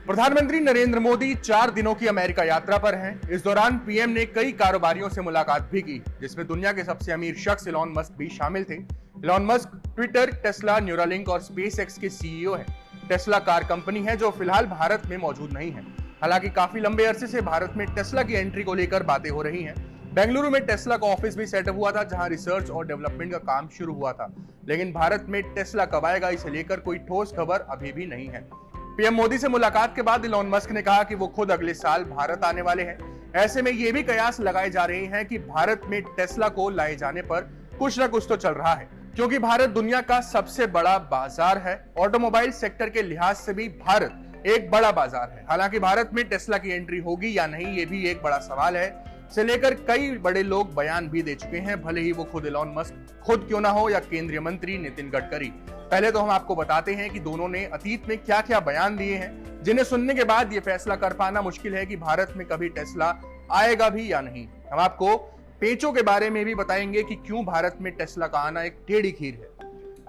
प्रधानमंत्री नरेंद्र मोदी 4 दिनों की अमेरिका यात्रा पर हैं। इस दौरान पीएम ने कई कारोबारियों से मुलाकात भी की, जिसमें दुनिया के सबसे अमीर शख्स इलॉन मस्क भी शामिल थे। Elon Musk Twitter, Tesla, Neuralink और स्पेसएक्स के सीईओ हैं। टेस्ला कार कंपनी है जो फिलहाल भारत में मौजूद नहीं है। हालांकि काफी लंबे अरसे से भारत में टेस्ला की एंट्री को लेकर बातें हो रही हैं। बेंगलुरु में टेस्ला का ऑफिस भी सेटअप हुआ था, जहां रिसर्च और डेवलपमेंट का काम शुरू हुआ था। लेकिन भारत में टेस्ला कब आएगा, इसे लेकर कोई ठोस खबर अभी भी नहीं है। पीएम मोदी से मुलाकात के बाद इलॉन मस्क ने कहा कि वो खुद अगले साल भारत आने वाले हैं। ऐसे में ये भी कयास लगाए जा रहे हैं कि भारत में टेस्ला को लाए जाने पर कुछ न कुछ तो चल रहा है, क्योंकि भारत दुनिया का सबसे बड़ा बाजार है। ऑटोमोबाइल सेक्टर के लिहाज से भी भारत एक बड़ा बाजार है। हालांकि भारत में टेस्ला की एंट्री होगी या नहीं, ये भी एक बड़ा सवाल है। से लेकर कई बड़े लोग बयान भी दे चुके हैं, भले ही वो खुद इलॉन मस्क खुद क्यों ना हो या केंद्रीय मंत्री नितिन गडकरी। पहले तो हम आपको बताते हैं कि दोनों ने अतीत में क्या क्या बयान दिए हैं, जिन्हें सुनने के बाद ये फैसला कर पाना मुश्किल है कि भारत में कभी टेस्ला आएगा भी या नहीं। हम आपको पेचों के बारे में भी बताएंगे कि क्यों भारत में टेस्ला का आना एक टेढ़ी खीर है।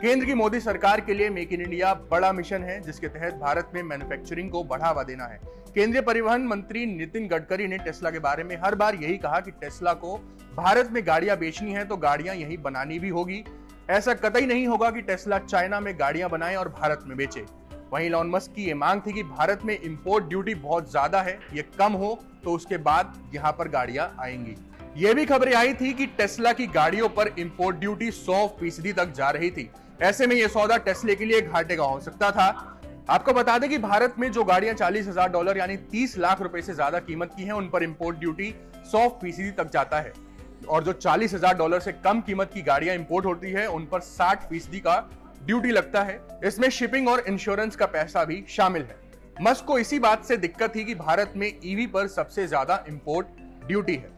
केंद्र की मोदी सरकार के लिए मेक इन इंडिया बड़ा मिशन है, जिसके तहत भारत में मैन्युफैक्चरिंग को बढ़ावा देना है। केंद्रीय परिवहन मंत्री नितिन गडकरी ने टेस्ला के बारे में हर बार यही कहा कि टेस्ला को भारत में गाड़ियां बेचनी है तो गाड़ियां यहीं बनानी भी होगी। ऐसा कतई नहीं होगा कि टेस्ला चाइना में गाड़ियां बनाए और भारत में बेचे। वहीं इलॉन मस्क की ये मांग थी कि भारत में इंपोर्ट ड्यूटी बहुत ज्यादा है, ये कम हो तो उसके बाद यहां पर गाड़ियां आएंगी। ये भी खबरें आई थी कि टेस्ला की गाड़ियों पर इंपोर्ट ड्यूटी 100% तक जा रही थी। ऐसे में यह सौदा टेस्ला के लिए घाटे का हो सकता था। आपको बता दें कि भारत में जो गाड़ियां $40,000 यानी 30 लाख रुपए से ज्यादा कीमत की हैं, उन पर इंपोर्ट ड्यूटी 100% तक जाता है, और जो $40,000 से कम कीमत की गाड़ियां इंपोर्ट होती है उन पर 60% का ड्यूटी लगता है। इसमें शिपिंग और इंश्योरेंस का पैसा भी शामिल है। मस्क को इसी बात से दिक्कत थी कि भारत में ईवी पर सबसे ज्यादा इंपोर्ट ड्यूटी है।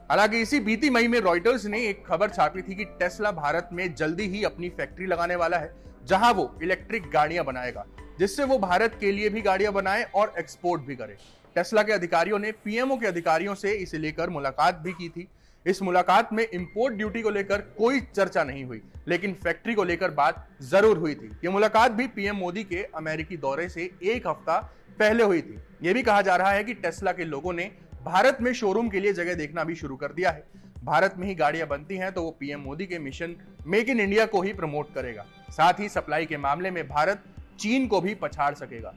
हालांकि इसी बीती मई में रॉयटर्स ने एक खबर छापी थी कि टेस्ला भारत में जल्दी ही अपनी फैक्ट्री लगाने वाला है, जहां वो इलेक्ट्रिक गाड़ियां बनाएगा, जिससे वो भारत के लिए भी गाड़ियां बनाए और एक्सपोर्ट भी करे। टेस्ला के अधिकारियों ने पीएमओ के अधिकारियों से इसे लेकर मुलाकात भी की थी। इस मुलाकात में इंपोर्ट ड्यूटी को लेकर कोई चर्चा नहीं हुई, लेकिन फैक्ट्री को लेकर बात जरूर हुई थी। ये मुलाकात भी पीएम मोदी के अमेरिकी दौरे से एक हफ्ता पहले हुई थी। यह भी कहा जा रहा है कि टेस्ला के लोगों ने भारत में शोरूम के लिए जगह देखना भी शुरू कर दिया है। भारत में ही गाड़ियां बनती हैं तो वो पीएम मोदी के मिशन मेक इन इंडिया को ही प्रमोट करेगा। साथ ही सप्लाई के मामले में भारत चीन को भी पछाड़ सकेगा।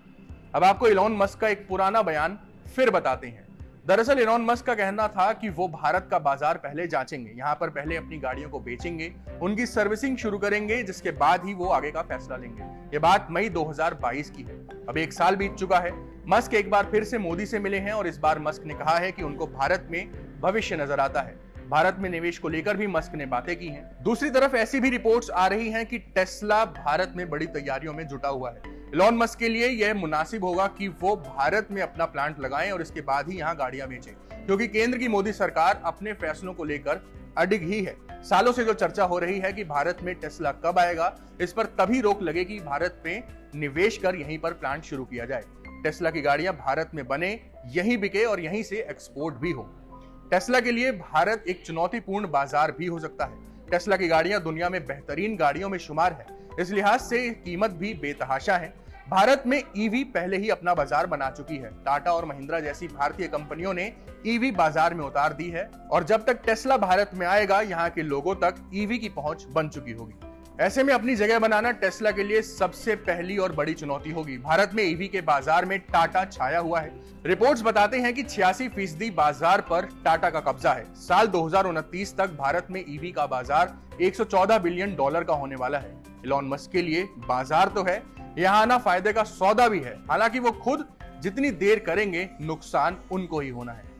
अब आपको इलॉन मस्क का एक पुराना बयान फिर बताते हैं। दरअसल इलॉन मस्क का कहना था कि वो भारत का बाजार पहले जांचेंगे, यहाँ पर पहले अपनी गाड़ियों को बेचेंगे, उनकी सर्विसिंग शुरू करेंगे, जिसके बाद ही वो आगे का फैसला लेंगे। ये बात मई 2022 की है। अब 1 साल बीत चुका है। मस्क एक बार फिर से मोदी से मिले हैं और इस बार मस्क ने कहा है कि उनको भारत में भविष्य नजर आता है। भारत में निवेश को लेकर भी मस्क ने बातें की हैं। दूसरी तरफ ऐसी भी रिपोर्ट्स आ रही हैं कि टेस्ला भारत में बड़ी तैयारियों में जुटा हुआ है। इलॉन मस्क के लिए यह मुनासिब होगा कि वो भारत में अपना प्लांट लगाएं और इसके बाद ही यहाँ गाड़ियां बेचें, क्योंकि केंद्र की मोदी सरकार अपने फैसलों को लेकर अडिग ही है। सालों से जो चर्चा हो रही है कि भारत में टेस्ला कब आएगा, इस पर तभी रोक लगेगी भारत में निवेश कर यहीं पर प्लांट शुरू किया जाए। टेस्ला की गाड़ियां भारत में बने, यहीं बिके और यहीं से एक्सपोर्ट भी हो। टेस्ला के लिए भारत एक चुनौतीपूर्ण बाजार भी हो सकता है। टेस्ला की गाड़ियां दुनिया में बेहतरीन गाड़ियों में शुमार है, इस लिहाज से कीमत भी बेतहाशा है। भारत में ईवी पहले ही अपना बाजार बना चुकी है। टाटा और महिंद्रा जैसी भारतीय कंपनियों ने ईवी बाजार में उतार दी है, और जब तक टेस्ला भारत में आएगा, यहाँ के लोगों तक ईवी की पहुंच बन चुकी होगी। ऐसे में अपनी जगह बनाना टेस्ला के लिए सबसे पहली और बड़ी चुनौती होगी। भारत में ईवी के बाजार में टाटा छाया हुआ है। रिपोर्ट्स बताते हैं कि 86% बाजार पर टाटा का कब्जा है। साल 2029 तक भारत में ईवी का बाजार $114 बिलियन का होने वाला है। इलॉन मस्क के लिए बाजार तो है, यहाँ आना फायदे का सौदा भी है। हालांकि वो खुद जितनी देर करेंगे, नुकसान उनको ही होना है।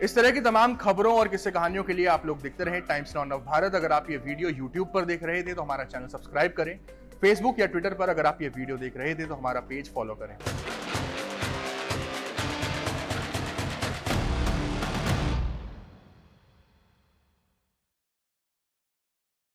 इस तरह की तमाम खबरों और किस्से कहानियों के लिए आप लोग देखते रहे टाइम्स नाउ ऑफ भारत। अगर आप ये वीडियो YouTube पर देख रहे थे तो हमारा चैनल सब्सक्राइब करें। फेसबुक या ट्विटर पर अगर आप ये वीडियो देख रहे थे तो हमारा पेज फॉलो करें।